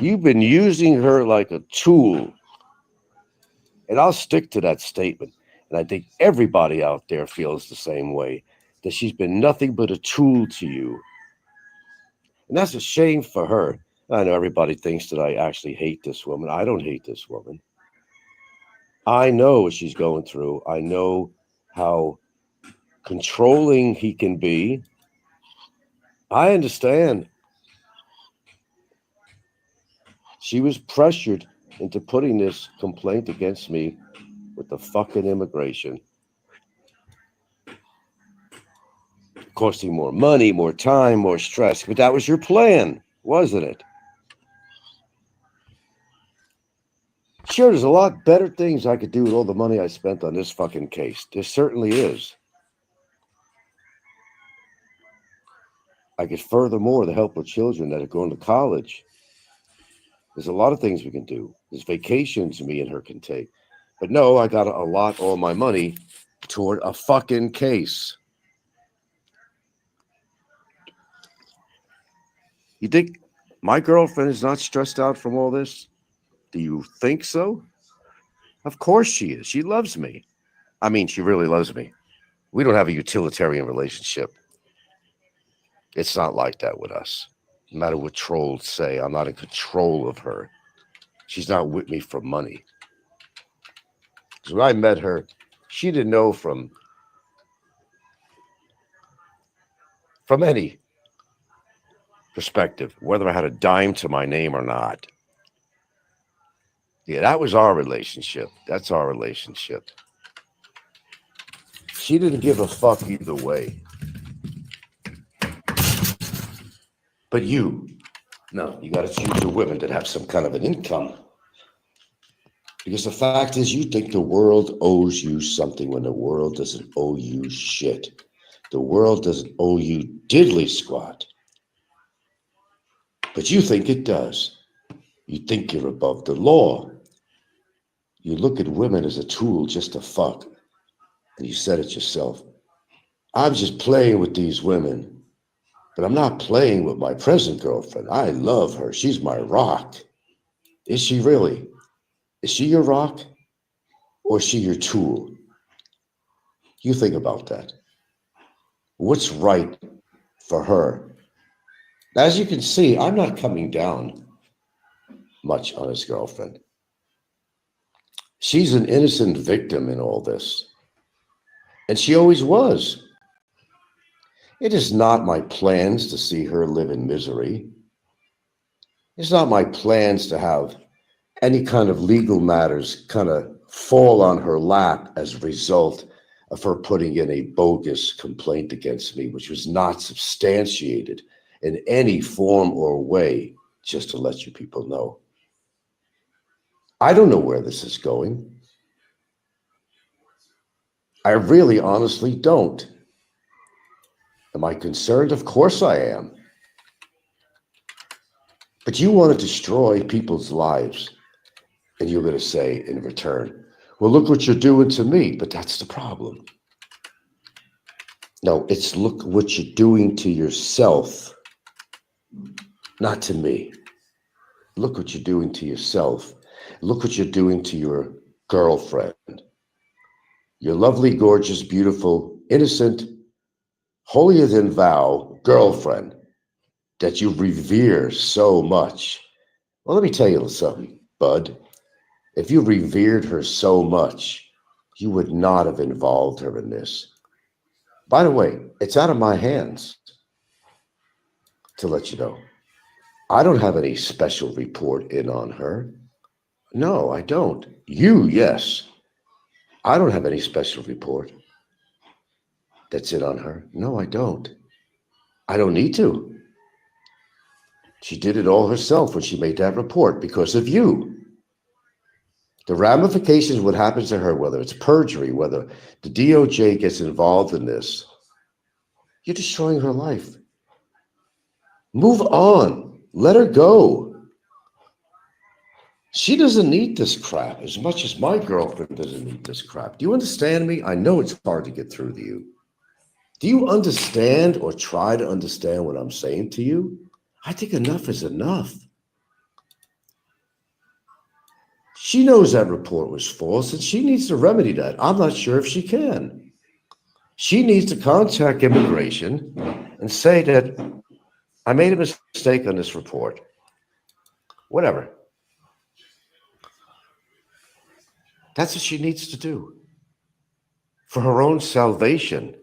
You've been using her like a tool. And I'll stick to that statement. And I think everybody out there feels the same way, that she's been nothing but a tool to you. And that's a shame for her. I know everybody thinks that I actually hate this woman. I don't hate this woman. I know what she's going through. I know how controlling he can be. I understand. She was pressured into putting this complaint against me with the fucking immigration. Costing more money, more time, more stress. But that was your plan, wasn't it? Sure, there's a lot better things I could do with all the money I spent on this fucking case. There certainly is. I could furthermore the help with children that are going to college. There's a lot of things we can do. There's vacations me and her can take. But no, I got to allot all my money toward a fucking case. You think my girlfriend is not stressed out from all this? Do you think so? Of course she is. She loves me. I mean, she really loves me. We don't have a utilitarian relationship. It's not like that with us. No matter what trolls say, I'm not in control of her. She's not with me for money. Because when I met her, she didn't know from any perspective whether I had a dime to my name or not. Yeah, that was our relationship. That's our relationship. She didn't give a fuck either way. But you, no, you got to choose your women that have some kind of an income. Because the fact is, you think the world owes you something when the world doesn't owe you shit. The world doesn't owe you diddly squat. But you think it does. You think you're above the law. You look at women as a tool just to fuck. And you said it yourself. I'm just playing with these women. But I'm not playing with my present girlfriend. I love her. She's my rock. Is she really? Is she your rock? Or is she your tool? You think about that. What's right for her? As you can see, I'm not coming down much on his girlfriend. She's an innocent victim in all this. And she always was. It is not my plans to see her live in misery. It's not my plans to have any kind of legal matters kind of fall on her lap as a result of her putting in a bogus complaint against me, which was not substantiated in any form or way, just to let you people know. I don't know where this is going. I really honestly don't. Am I concerned? Of course I am. But you want to destroy people's lives. And you're going to say in return, well, look what you're doing to me. But that's the problem. No, it's look what you're doing to yourself, not to me. Look what you're doing to yourself. Look what you're doing to your girlfriend. Your lovely, gorgeous, beautiful, innocent, holier than thou girlfriend that you revere so much. Well, let me tell you something, bud. If you revered her so much, you would not have involved her in this. By the way, it's out of my hands to let you know. I don't have any special report in on her. No, I don't. You, yes. I don't have any special report that's in on her. No, I don't. I don't need to. She did it all herself when she made that report because of you. The ramifications, what happens to her, whether it's perjury, whether the DOJ gets involved in this, you're destroying her life. Move on. Let her go. She doesn't need this crap as much as my girlfriend doesn't need this crap. Do you understand me? I know it's hard to get through to you. Do you understand or try to understand what I'm saying to you? I think enough is enough. She knows that report was false and she needs to remedy that. I'm not sure if she can. She needs to contact immigration and say that I made a mistake on this report. Whatever. That's what she needs to do for her own salvation.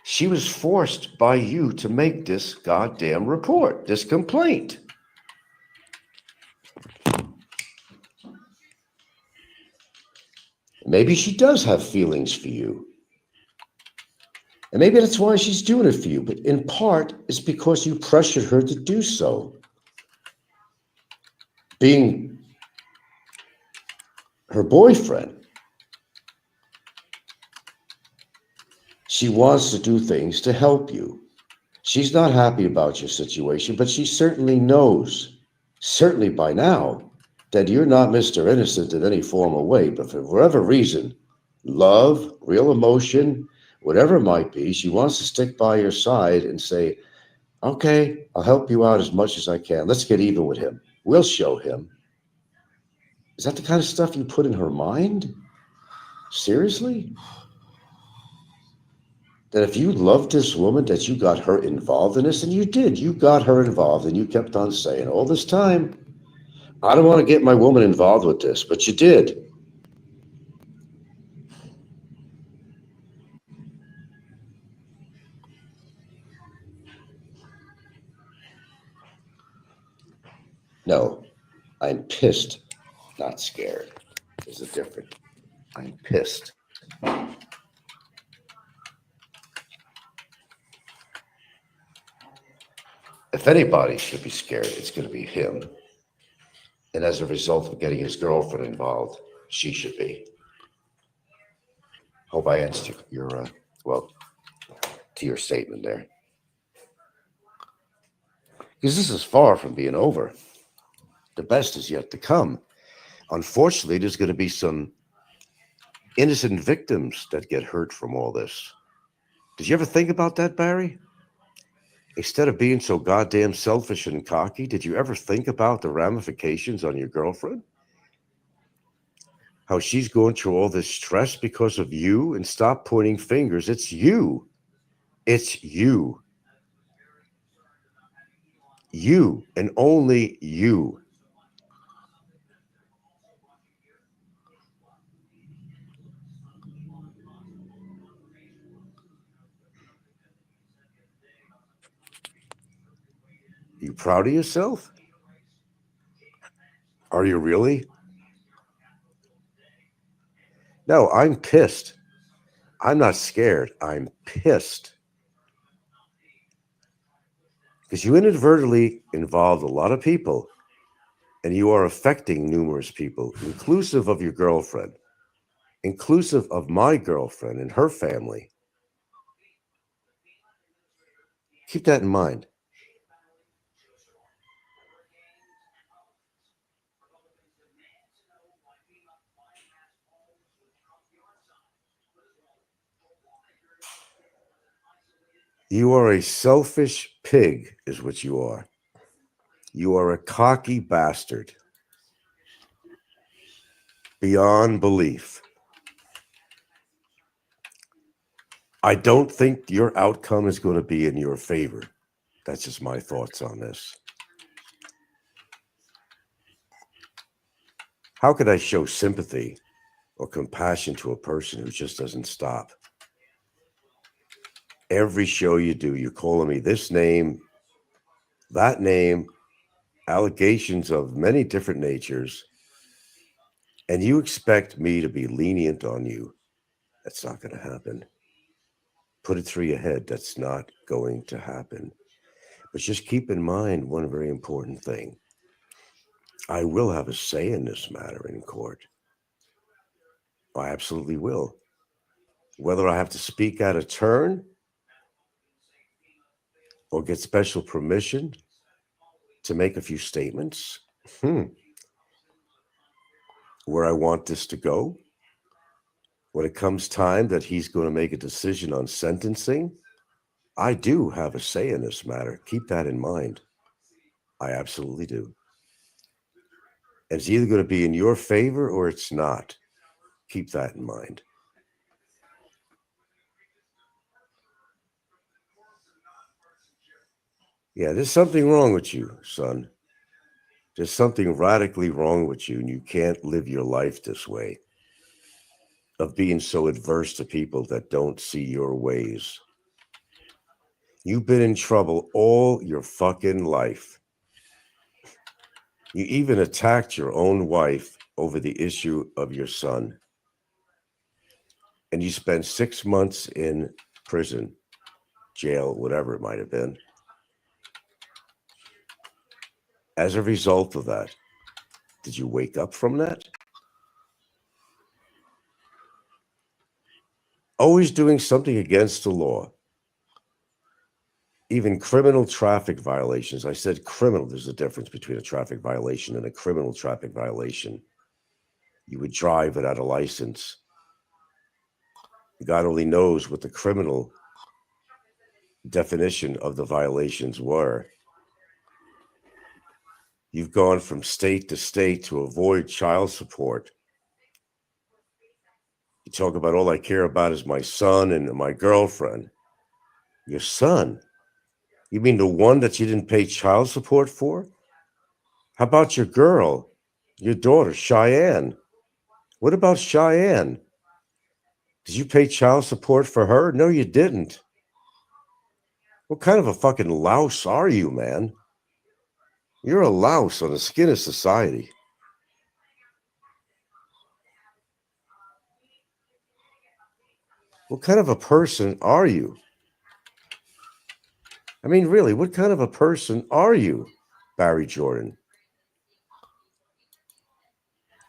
She was forced by you to make this goddamn report, this complaint. Maybe she does have feelings for you. And maybe that's why she's doing it for you. But in part, it's because you pressured her to do so. Being her boyfriend, she wants to do things to help you. She's not happy about your situation, but she certainly knows, certainly by now, that you're not Mr. Innocent in any formal way. But for whatever reason, love, real emotion, whatever it might be, she wants to stick by your side and say, okay, I'll help you out as much as I can. Let's get even with him. We'll show him. Is that the kind of stuff you put in her mind? Seriously? That if you loved this woman, that you got her involved in this, and you did. You got her involved, and you kept on saying all this time, I don't want to get my woman involved with this, but you did. No, I'm pissed, not scared. There's a difference. I'm pissed. If anybody should be scared, it's going to be him. And as a result of getting his girlfriend involved, she should be. Hope I answered your well, to your statement there. Because this is far from being over. The best is yet to come. Unfortunately, there's going to be some innocent victims that get hurt from all this. Did you ever think about that, Barry? Instead of being so goddamn selfish and cocky, did you ever think about the ramifications on your girlfriend? How she's going through all this stress because of you? And stop pointing fingers. It's you. It's you. You and only you. You proud of yourself? Are you really? No, I'm pissed. I'm not scared. I'm pissed. Because you inadvertently involved a lot of people and you are affecting numerous people, inclusive of your girlfriend, inclusive of my girlfriend and her family. Keep that in mind. You are a selfish pig, is what you are. You are a cocky bastard beyond belief. I don't think your outcome is going to be in your favor. That's just my thoughts on this. How could I show sympathy or compassion to a person who just doesn't stop? Every show you do, you're calling me this name, that name, allegations of many different natures, and you expect me to be lenient on you. That's not going to happen. Put it through your head. That's not going to happen. But just keep in mind one very important thing. I will have a say in this matter in court. I absolutely will. Whether I have to speak out of turn or get special permission to make a few statements where I want this to go, when it comes time that he's going to make a decision on sentencing, I do have a say in this matter. Keep that in mind. I absolutely do. And it's either going to be in your favor or it's not. Keep that in mind. Yeah, there's something wrong with you, son. There's something radically wrong with you, and you can't live your life this way of being so adverse to people that don't see your ways. You've been in trouble all your fucking life. You even attacked your own wife over the issue of your son. And you spent 6 months in prison, jail, whatever it might have been. As a result of that, did you wake up from that? Always doing something against the law. Even criminal traffic violations. I said criminal. There's a difference between a traffic violation and a criminal traffic violation. You would drive without a license. God only knows what the criminal definition of the violations were. You've gone from state to state to avoid child support. You talk about all I care about is my son and my girlfriend. Your son? You mean the one that you didn't pay child support for? How about your girl, your daughter, Cheyenne? What about Cheyenne? Did you pay child support for her? No, you didn't. What kind of a fucking louse are you, man? You're a louse on the skin of society. What kind of a person are you? I mean, really, what kind of a person are you, Barry Jordan?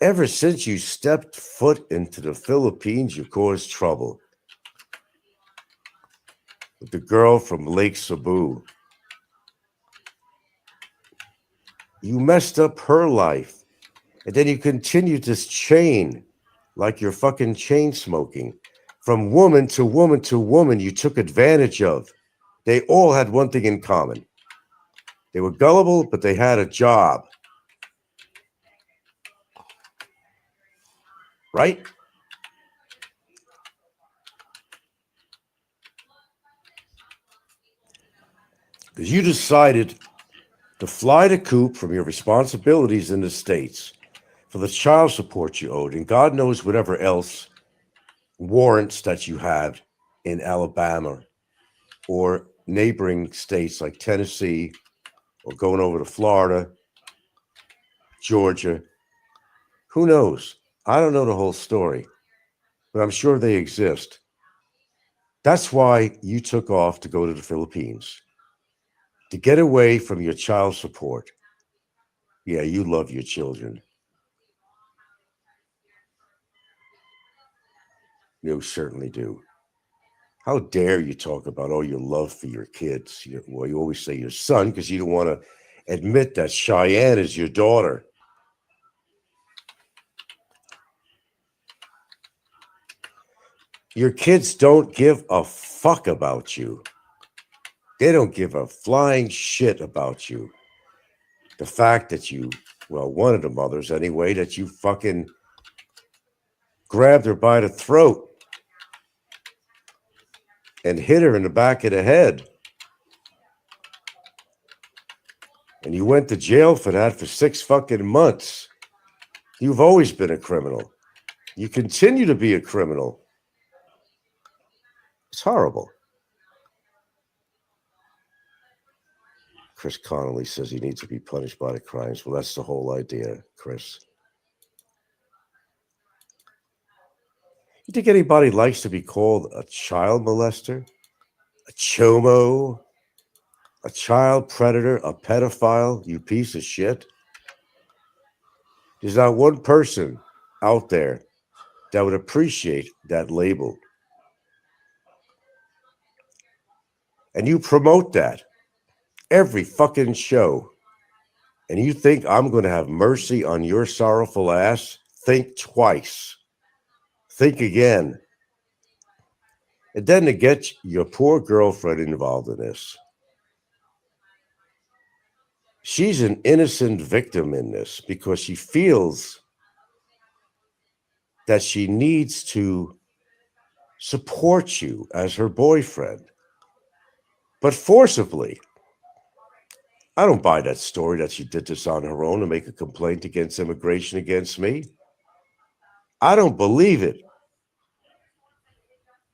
Ever since you stepped foot into the Philippines, you caused trouble. With the girl from Lake Cebu. You messed up her life. And then you continued this chain, like you're fucking chain smoking. From woman to woman to woman, you took advantage of. They all had one thing in common. They were gullible, but they had a job. Right? Because you decided to fly the coop from your responsibilities in the States for the child support you owed, and God knows whatever else warrants that you had in Alabama or neighboring states like Tennessee or going over to Florida, Georgia. Who knows? I don't know the whole story, but I'm sure they exist. That's why you took off to go to the Philippines, to get away from your child support. Yeah, you love your children. You certainly do. How dare you talk about all your love for your kids? Well, you always say your son because you don't want to admit that Cheyenne is your daughter. Your kids don't give a fuck about you. They don't give a flying shit about you. The fact that you, well, one of the mothers anyway, that you fucking grabbed her by the throat and hit her in the back of the head. And you went to jail for that for 6 fucking months. You've always been a criminal. You continue to be a criminal. It's horrible. Chris Connolly says he needs to be punished by the crimes. Well, that's the whole idea, Chris. You think anybody likes to be called a child molester? A chomo? A child predator? A pedophile? You piece of shit? There's not one person out there that would appreciate that label. And you promote that every fucking show. And you think I'm going to have mercy on your sorrowful ass? Think twice. Think again. And then to get your poor girlfriend involved in this, she's an innocent victim in this because she feels that she needs to support you as her boyfriend, but forcibly. I don't buy that story that she did this on her own to make a complaint against immigration against me. I don't believe it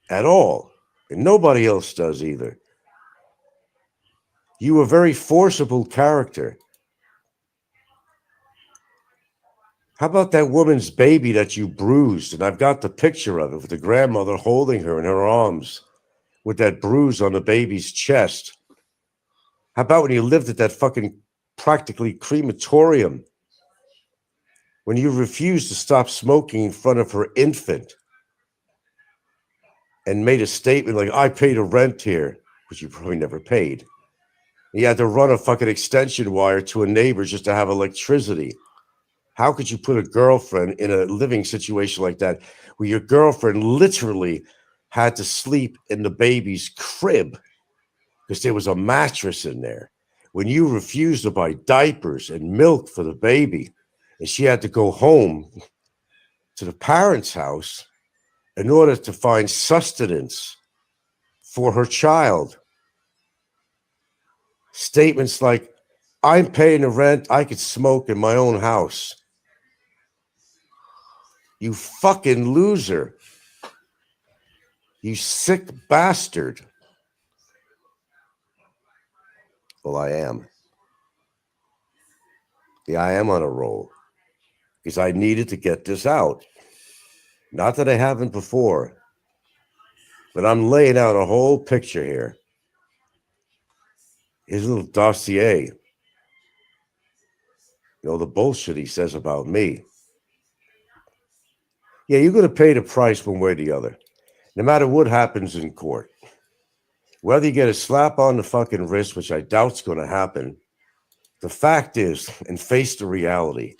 at all. And nobody else does either. You were a very forcible character. How about that woman's baby that you bruised? And I've got the picture of it with the grandmother holding her in her arms with that bruise on the baby's chest. How about when you lived at that fucking practically crematorium? When you refused to stop smoking in front of her infant and made a statement like, I paid a rent here, which you probably never paid. You had to run a fucking extension wire to a neighbor just to have electricity. How could you put a girlfriend in a living situation like that where your girlfriend literally had to sleep in the baby's crib because there was a mattress in there? When you refused to buy diapers and milk for the baby and she had to go home to the parents' house in order to find sustenance for her child. Statements like, I'm paying the rent, I could smoke in my own house. You fucking loser. You sick bastard. Well, I am. Yeah, I am on a roll because I needed to get this out. Not that I haven't before, but I'm laying out a whole picture here. His little dossier. You know, the bullshit he says about me. Yeah, you're going to pay the price one way or the other, no matter what happens in court. Whether you get a slap on the fucking wrist, which I doubt's going to happen, the fact is, and face the reality,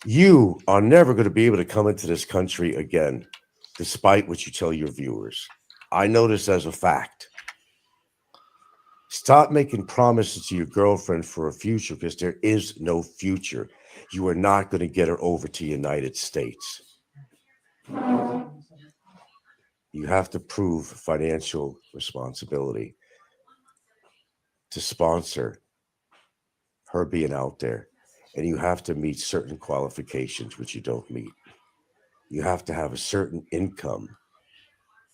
you are never going to be able to come into this country again, despite what you tell your viewers. I know this as a fact. Stop making promises to your girlfriend for a future because there is no future. You are not going to get her over to the United States. You have to prove financial responsibility to sponsor her being out there. And you have to meet certain qualifications, which you don't meet. You have to have a certain income.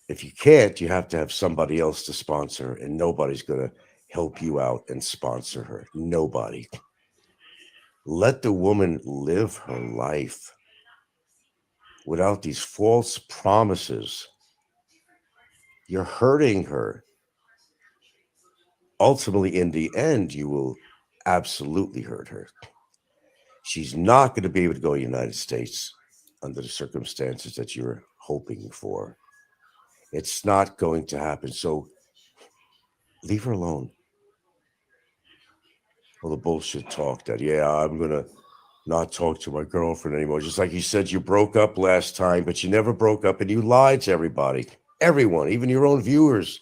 If you can't, you have to have somebody else to sponsor, and nobody's going to help you out and sponsor her. Nobody. Let the woman live her life without these false promises. You're hurting her. Ultimately, in the end, you will absolutely hurt her. She's not going to be able to go to the United States under the circumstances that you're hoping for. It's not going to happen. So leave her alone. Well, the bullshit talk that, yeah, I'm going to not talk to my girlfriend anymore. Just like you said, you broke up last time, but you never broke up and you lied to everybody. Everyone, even your own viewers.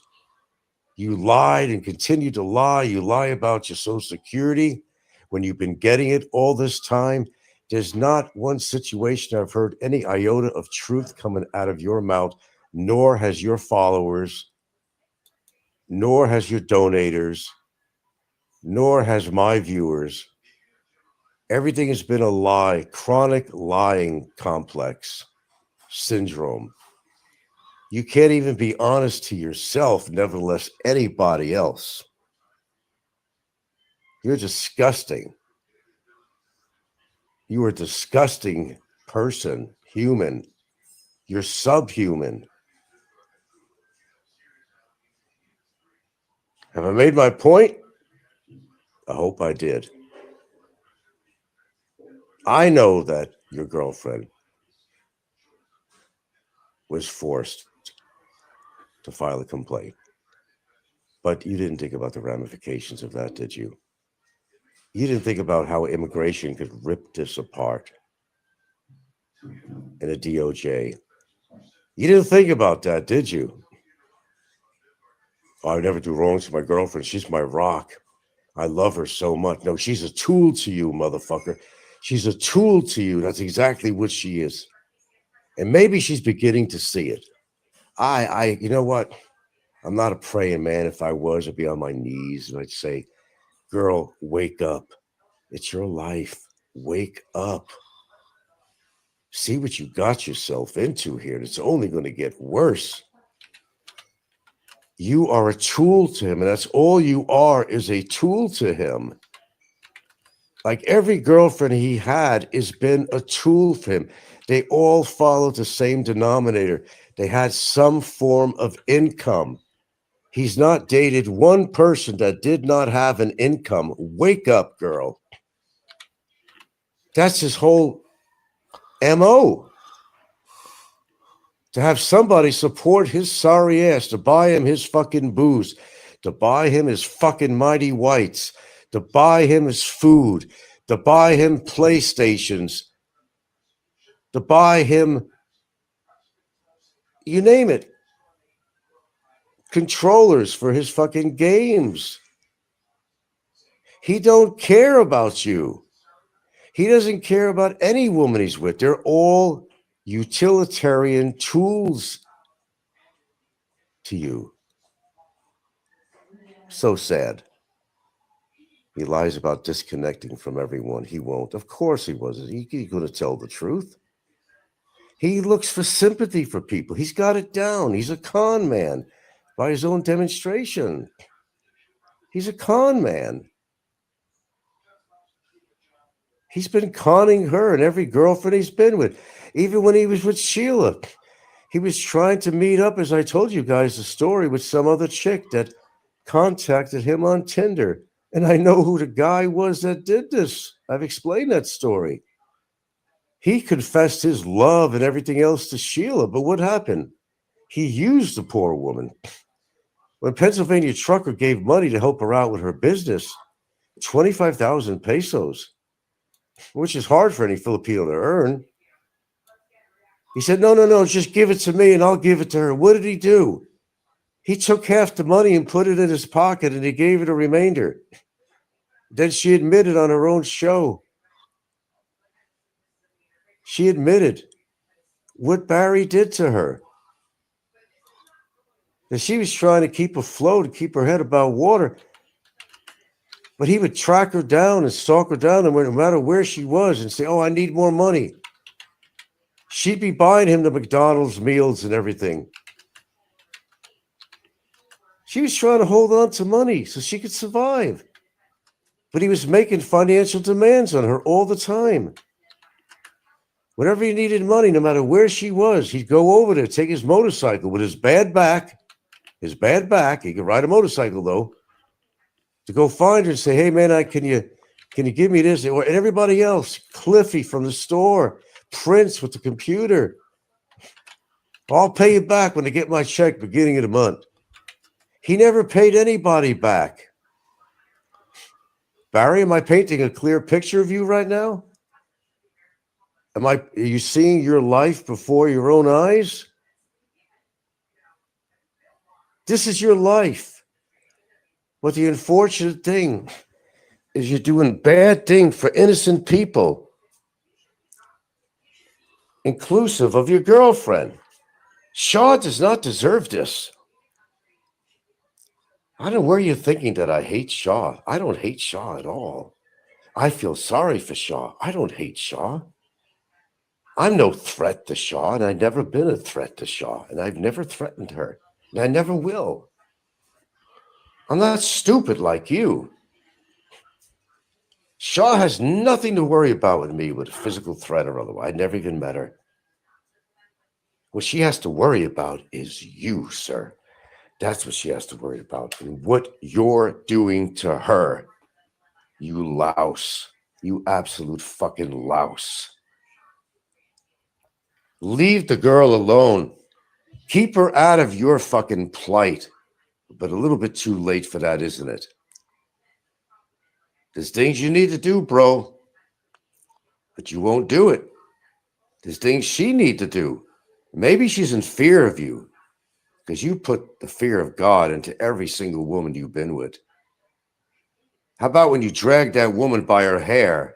You lied and continue to lie. You lie about your Social Security when you've been getting it all this time. There's not one situation I've heard any iota of truth coming out of your mouth, nor has your followers, nor has your donators, nor has my viewers. Everything has been a lie, chronic lying complex syndrome. You can't even be honest to yourself, nevertheless, anybody else. You're disgusting. You are a disgusting person, human. You're subhuman. Have I made my point? I hope I did. I know that your girlfriend was forced to file a complaint, but you didn't think about the ramifications of that, did you? You didn't think about how immigration could rip this apart in a DOJ. You didn't think about that, did you? I never do wrong to my girlfriend. She's my rock. I love her so much. No, she's a tool to you, motherfucker. She's a tool to you. That's exactly what she is. And maybe she's beginning to see it. You know what? I'm not a praying man. If I was, I'd be on my knees and I'd say, girl, wake up. It's your life. Wake up. See what you got yourself into here. It's only going to get worse. You are a tool to him, and that's all you are, is a tool to him. Like every girlfriend he had has been a tool for him. They all followed the same denominator. They had some form of income. He's not dated one person that did not have an income. Wake up, girl. That's his whole MO. To have somebody support his sorry ass, to buy him his fucking booze, to buy him his fucking Mighty Whites, to buy him his food, to buy him PlayStations, to buy him, you name it, controllers for his fucking games. He don't care about you. He doesn't care about any woman he's with. They're all utilitarian tools to you. So sad. He lies about disconnecting from everyone. He won't. Of course he wasn't. He's going to tell the truth. He looks for sympathy for people. He's got it down. He's a con man by his own demonstration. He's a con man. He's been conning her and every girlfriend he's been with. Even when he was with Sheila, he was trying to meet up, as I told you guys the story, with some other chick that contacted him on Tinder. And I know who the guy was that did this. I've explained that story. He confessed his love and everything else to Sheila, but what happened? He used the poor woman. When Pennsylvania Trucker gave money to help her out with her business, 25,000 pesos, which is hard for any Filipino to earn. He said, no, just give it to me and I'll give it to her. What did he do? He took half the money and put it in his pocket and he gave her the remainder. Then she admitted on her own show. She admitted what Barry did to her. And she was trying to keep afloat and keep her head above water. But he would track her down and stalk her down, and no matter where she was, and say, oh, I need more money. She'd be buying him the McDonald's meals and everything. She was trying to hold on to money so she could survive. But he was making financial demands on her all the time. Whenever he needed money, no matter where she was, he'd go over there, take his motorcycle with his bad back. He could ride a motorcycle, though, to go find her and say, hey, man, can you give me this? And everybody else, Cliffy from the store, Prince with the computer. I'll pay you back when I get my check beginning of the month. He never paid anybody back. Barry, am I painting a clear picture of you right now? Are you seeing your life before your own eyes? This is your life. But the unfortunate thing is you're doing bad things for innocent people, inclusive of your girlfriend. Shaw does not deserve this. I don't know where you're thinking that I hate Shaw. I don't hate Shaw at all. I feel sorry for Shaw. I don't hate Shaw. I'm no threat to Shaw, and I've never been a threat to Shaw, and I've never threatened her, and I never will. I'm not stupid like you. Shaw has nothing to worry about with me with a physical threat or otherwise. I never even met her. What she has to worry about is you, sir. That's what she has to worry about, and what you're doing to her. You louse. You absolute fucking louse. Leave the girl alone. Keep her out of your fucking plight. But a little bit too late for that, isn't it? There's things you need to do, bro. But you won't do it. There's things she needs to do. Maybe she's in fear of you. because you put the fear of God into every single woman you've been with. How about when you dragged that woman by her hair?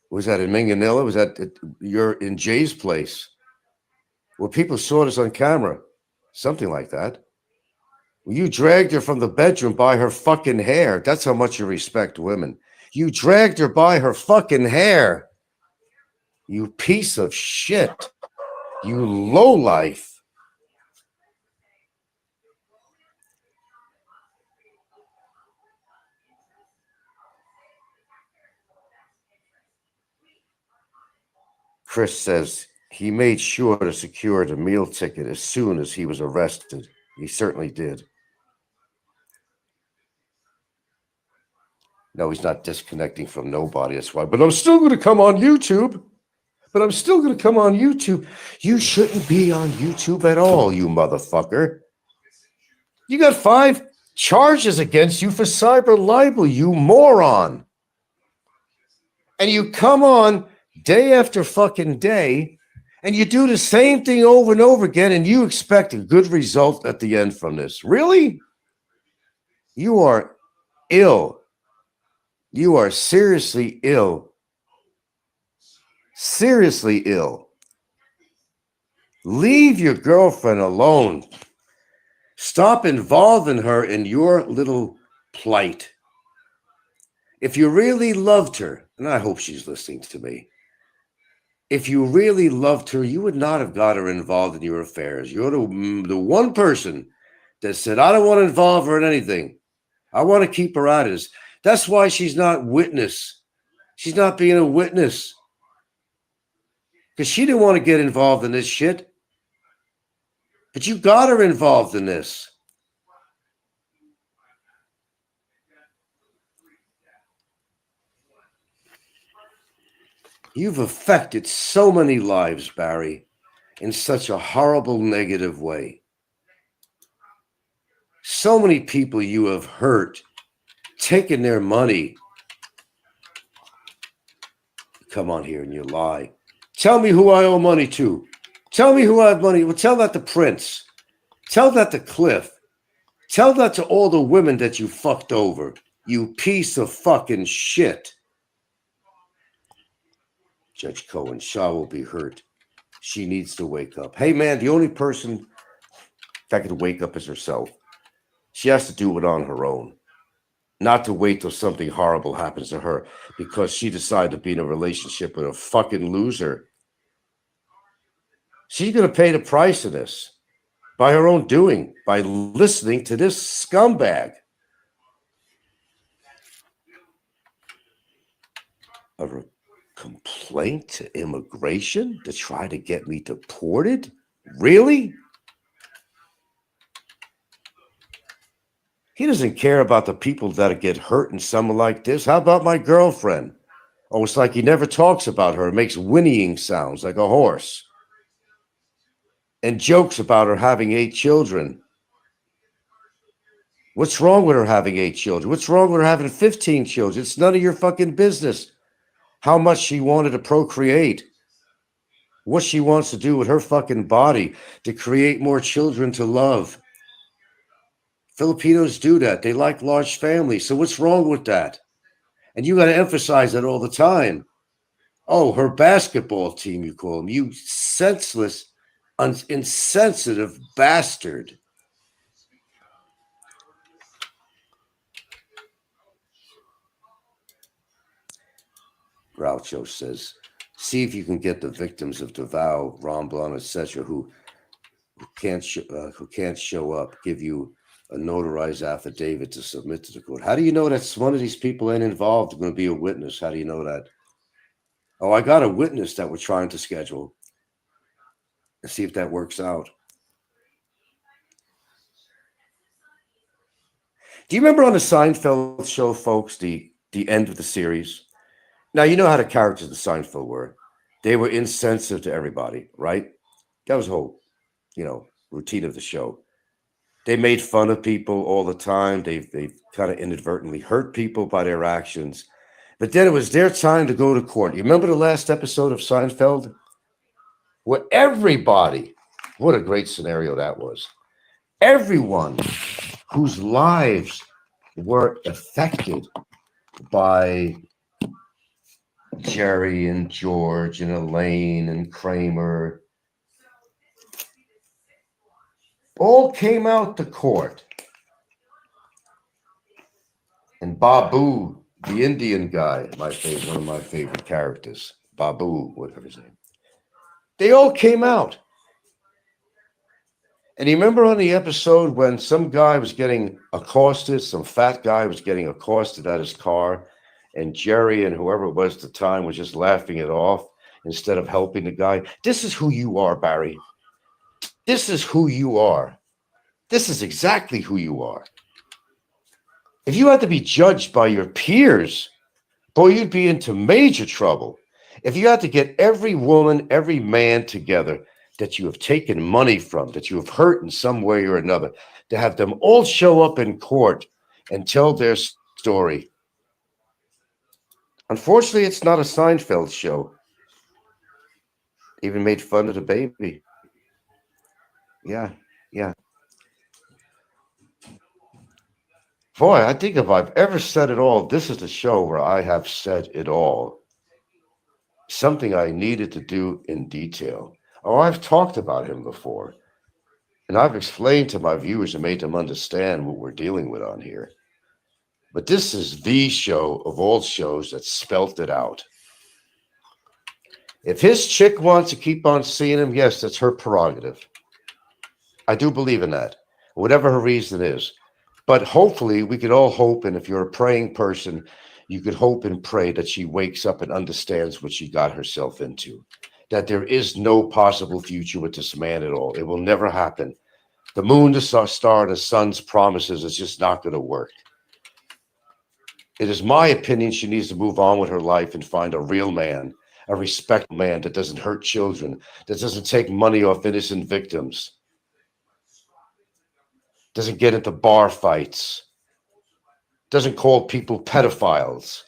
Was that in Minganilla? Was that you're in Jay's place? Where people saw this on camera? Something like that. You dragged her from the bedroom by her fucking hair. That's how much you respect women. You dragged her by her fucking hair. You piece of shit. You lowlife. Chris says he made sure to secure the meal ticket as soon as he was arrested. He certainly did. No, he's not disconnecting from nobody. That's why. But I'm still going to come on YouTube. You shouldn't be on YouTube at all, you motherfucker. You got 5 charges against you for cyber libel, you moron. And you come on day after fucking day, and you do the same thing over and over again, and you expect a good result at the end from this. Really? You are ill. You are seriously ill. Seriously ill. Leave your girlfriend alone. Stop involving her in your little plight. If you really loved her, and I hope she's listening to me, if you really loved her, you would not have got her involved in your affairs. You're the one person that said, I don't want to involve her in anything. I want to keep her out of this. That's why she's not witness. She's not being a witness. Because she didn't want to get involved in this shit. But you got her involved in this. You've affected so many lives, Barry, in such a horrible, negative way. So many people you have hurt, taken their money. Come on here and you lie. Tell me who I owe money to. Tell me who I have money. Well, tell that to Prince. Tell that to Cliff. Tell that to all the women that you fucked over. You piece of fucking shit. Judge Cohen, Shaw will be hurt. She needs to wake up. Hey, man, the only person that can wake up is herself. She has to do it on her own. Not to wait till something horrible happens to her because she decided to be in a relationship with a fucking loser. She's going to pay the price of this by her own doing, by listening to this scumbag. A complaint to immigration to try to get me deported? Really? He doesn't care about the people that get hurt in something like this. How about my girlfriend? Oh, it's like he never talks about her. It makes whinnying sounds like a horse. And jokes about her having 8 children. What's wrong with her having 8 children? What's wrong with her having 15 children? It's none of your fucking business how much she wanted to procreate. What she wants to do with her fucking body to create more children to love. Filipinos do that. They like large families. So what's wrong with that? And you got to emphasize that all the time. Oh, her basketball team, you call them. You senseless, insensitive bastard. Groucho says, see if you can get the victims of Davao, Romblon, etc., who can't show up, give you a notarized affidavit to submit to the court. How do you know that one of these people ain't involved going to be a witness? How do you know that? Oh, I got a witness that we're trying to schedule. Let's see if that works out. Do you remember on the Seinfeld show, folks, the end of the series? Now, you know how the characters of the Seinfeld were. They were insensitive to everybody, right? That was the whole, routine of the show. They made fun of people all the time. They kind of inadvertently hurt people by their actions. But then it was their time to go to court. You remember the last episode of Seinfeld? Where everybody, what a great scenario that was. Everyone whose lives were affected by Jerry and George and Elaine and Kramer all came out to court. And Babu, the Indian guy, one of my favorite characters, Babu, whatever his name, they all came out. And you remember on the episode when some guy was getting accosted, some fat guy was getting accosted at his car, and Jerry and whoever it was at the time was just laughing it off instead of helping the guy? This is who you are, Barry. This is who you are. This is exactly who you are. If you had to be judged by your peers, boy, you'd be into major trouble. If you had to get every woman, every man together that you have taken money from, that you have hurt in some way or another, to have them all show up in court and tell their story. Unfortunately, it's not a Seinfeld show. Even made fun of the baby. Yeah, yeah. Boy, I think if I've ever said it all, this is the show where I have said it all. Something I needed to do in detail. Oh, I've talked about him before. And I've explained to my viewers and made them understand what we're dealing with on here. But this is the show of all shows that spelt it out. If his chick wants to keep on seeing him, yes, that's her prerogative. I do believe in that, whatever her reason is. But hopefully, we could all hope, and if you're a praying person, you could hope and pray that she wakes up and understands what she got herself into. That there is no possible future with this man at all. It will never happen. The moon, the star, the sun's promises is just not going to work. It is my opinion she needs to move on with her life and find a real man, a respectable man that doesn't hurt children, that doesn't take money off innocent victims, doesn't get into bar fights, doesn't call people pedophiles.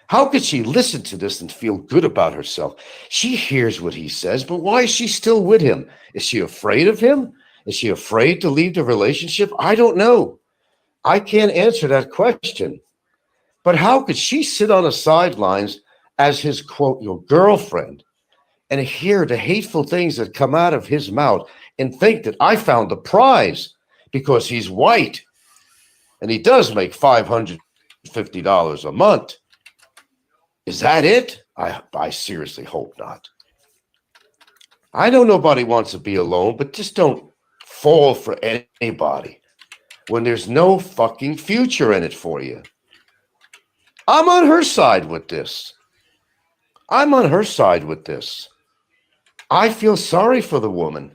How could she listen to this and feel good about herself? She hears what he says, but why is she still with him? Is she afraid of him? Is she afraid to leave the relationship? I don't know. I can't answer that question. But how could she sit on the sidelines as his quote, your girlfriend, and hear the hateful things that come out of his mouth and think that I found the prize because he's white and he does make $550 a month? Is that it? I seriously hope not. I know nobody wants to be alone, but just don't fall for anybody when there's no fucking future in it for you. I'm on her side with this. I'm on her side with this. I feel sorry for the woman.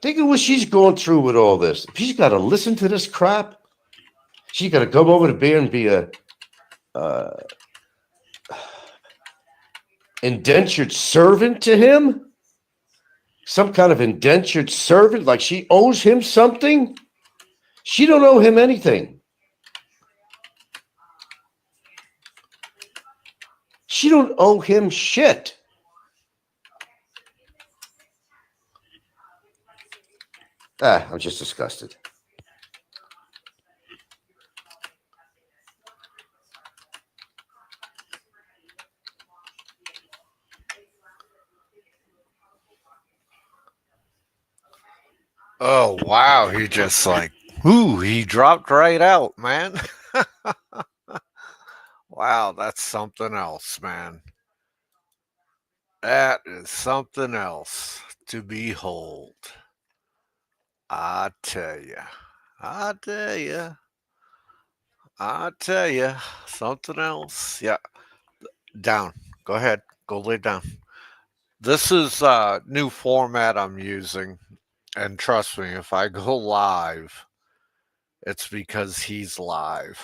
Think of what she's going through with all this. She's got to listen to this crap. She's got to come over to beer and be a indentured servant to him. Some kind of indentured servant, like she owes him something. She don't owe him anything. She don't owe him shit. I'm just disgusted. Oh, wow. He just he dropped right out, man. Wow, that's something else, man. That is something else to behold. I tell you. I tell you. I tell you. Something else. Yeah. Down. Go ahead. Go lay down. This is a new format I'm using. And trust me, if I go live, it's because he's live.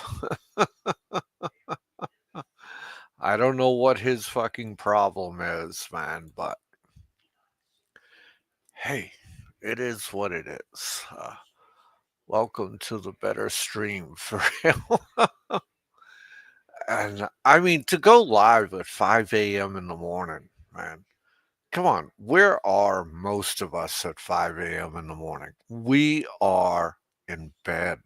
I don't know what his fucking problem is, man, but hey, it is what it is. Welcome to the better stream for real. And I mean, to go live at 5 a.m. in the morning, man, Come on, where are most of us at 5 a.m. in the morning? We are in bed.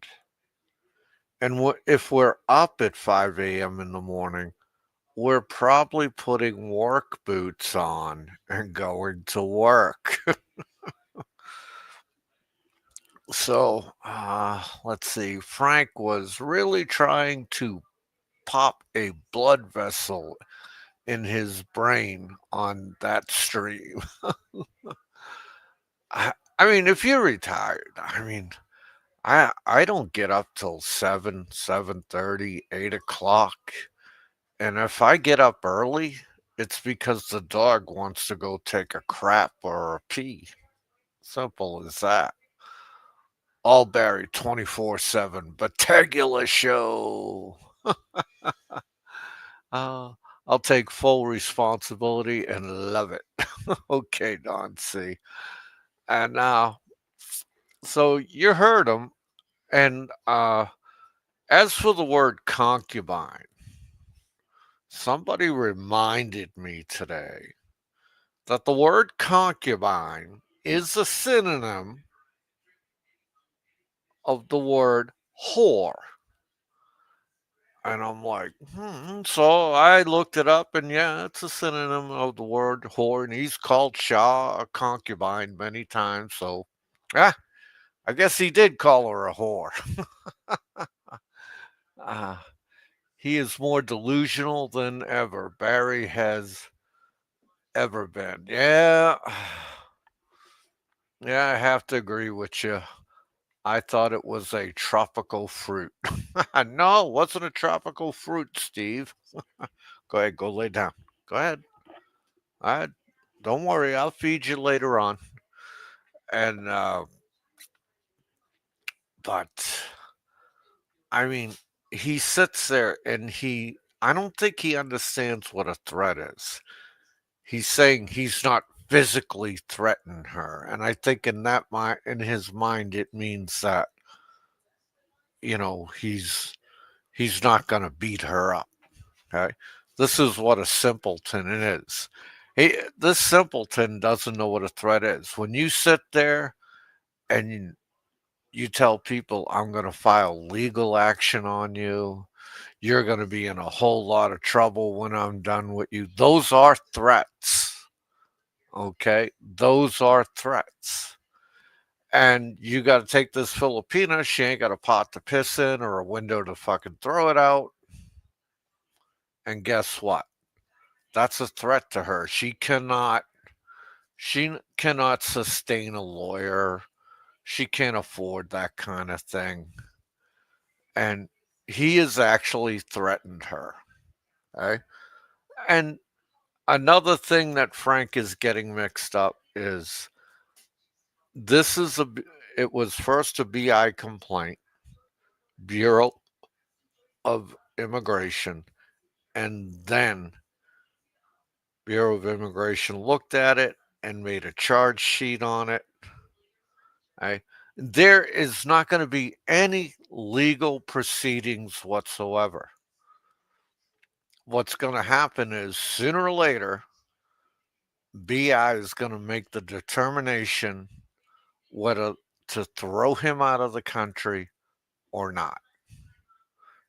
And if we're up at 5 a.m. in the morning, we're probably putting work boots on and going to work. So, let's see. Frank was really trying to pop a blood vessel in his brain on that stream. I mean, if you're retired, I don't get up till 7:30, 8 o'clock. And if I get up early, it's because the dog wants to go take a crap or a pee. Simple as that. All Barry 24/7 Bategula show. Uh, I'll take full responsibility and love it. Okay, Don C. And so you heard him. And as for the word concubine, somebody reminded me today that the word concubine is a synonym of the word whore. And I'm like, So I looked it up, and yeah, it's a synonym of the word whore. And he's called Shaw a concubine many times. So, yeah, I guess he did call her a whore. uh, he is more delusional than ever. Barry has ever been. Yeah. Yeah, I have to agree with you. I thought it was a tropical fruit. No, it wasn't a tropical fruit, Steve. Go ahead, go lay down. Go ahead. I don't worry, I'll feed you later on. And but I mean, he sits there and I don't think he understands what a threat is. He's saying he's not physically threatening her, and I think in his mind it means that he's not going to beat her up. Okay, this is what a simpleton is. This simpleton doesn't know what a threat is. When you sit there and you tell people, I'm going to file legal action on you, you're going to be in a whole lot of trouble when I'm done with you. Those are threats. Okay, those are threats. And you got to take this Filipina. She ain't got a pot to piss in or a window to fucking throw it out. And guess what? That's a threat to her. She cannot sustain a lawyer. She can't afford that kind of thing. And he has actually threatened her. Okay? And another thing that Frank is getting mixed up is this is a it was first a BI complaint, Bureau of Immigration, and then Bureau of Immigration looked at it and made a charge sheet on it. Okay? There is not going to be any legal proceedings whatsoever. What's going to happen is sooner or later, BI is going to make the determination whether to throw him out of the country or not.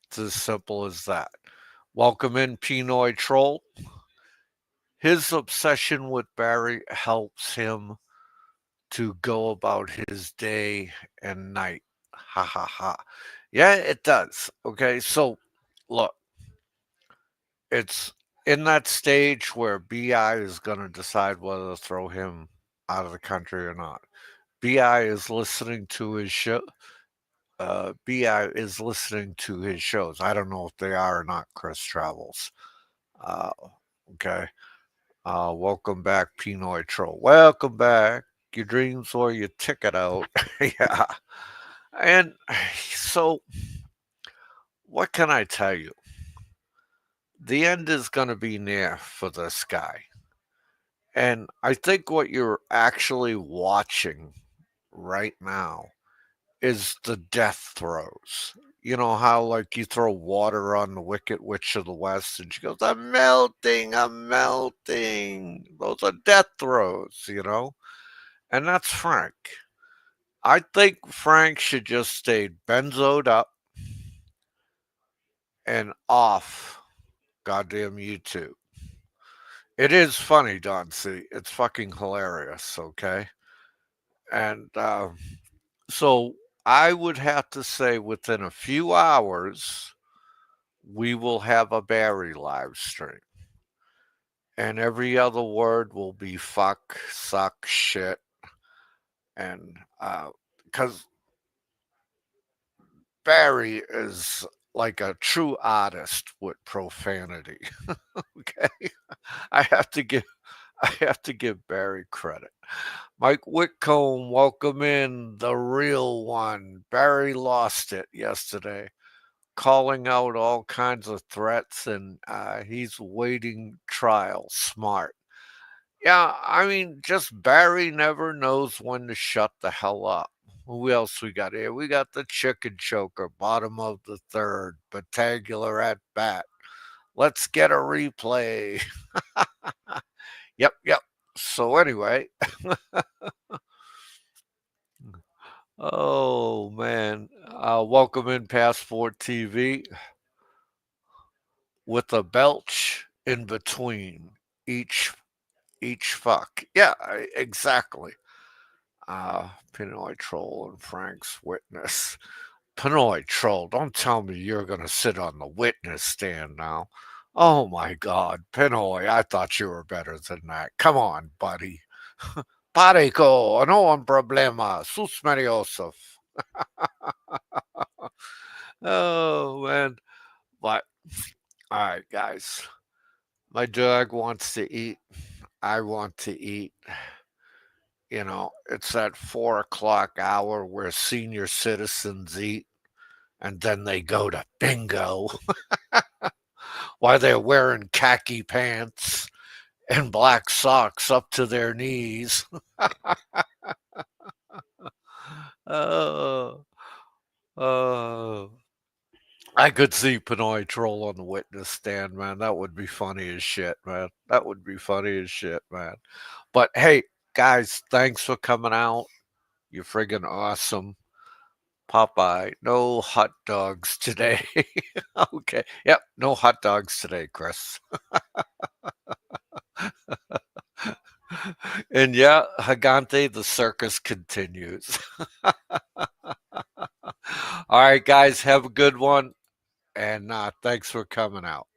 It's as simple as that. Welcome in, Pinoy Troll. His obsession with Barry helps him to go about his day and night. Ha ha ha. Yeah, it does. Okay, so look, it's in that stage where BI is going to decide whether to throw him out of the country or not. BI is listening to his show. BI is listening to his shows. I don't know if they are or not, Chris Travels. Uh, okay. Welcome back, Pinoy Troll. Welcome back. Your dreams or your ticket out. Yeah. And so, what can I tell you? The end is going to be near for this guy. And I think what you're actually watching right now is the death throes. You know how, like, you throw water on the Wicked Witch of the West and she goes, I'm melting, I'm melting. Those are death throes, you know? And that's Frank. I think Frank should just stay benzoed up and off goddamn YouTube. It is funny, Don C. It's fucking hilarious, okay? And so I would have to say within a few hours, we will have a Barry live stream. And every other word will be fuck, suck, shit. And because Barry is like a true artist with profanity. Okay. I have to give I have to give Barry credit. Mike Whitcomb, welcome in the real one. Barry lost it yesterday, calling out all kinds of threats, and he's waiting trial. Smart. Yeah, I mean, just Barry never knows when to shut the hell up. Who else we got here? We got the chicken choker, bottom of the third, Batagular at bat. Let's get a replay. Yep. So anyway, oh man, welcome in Passport TV with a belch in between each fuck. Yeah, exactly. Pinoy Troll and Frank's witness. Pinoy Troll, don't tell me you're gonna sit on the witness stand now. Oh my God, Pinoy, I thought you were better than that. Come on, buddy. Parico, no un problema. Sus Mariosov. Oh man. But all right, guys. My dog wants to eat. I want to eat. You know, it's that 4 o'clock hour where senior citizens eat and then they go to bingo while they're wearing khaki pants and black socks up to their knees. Oh, oh. I could see Pinoy Troll on the witness stand, man. That would be funny as shit, man. That would be funny as shit, man. But hey, guys, thanks for coming out. You're friggin' awesome. Popeye, no hot dogs today. Okay. Yep, no hot dogs today, Chris. And yeah, Hagante, the circus continues. All right, guys, have a good one. And thanks for coming out.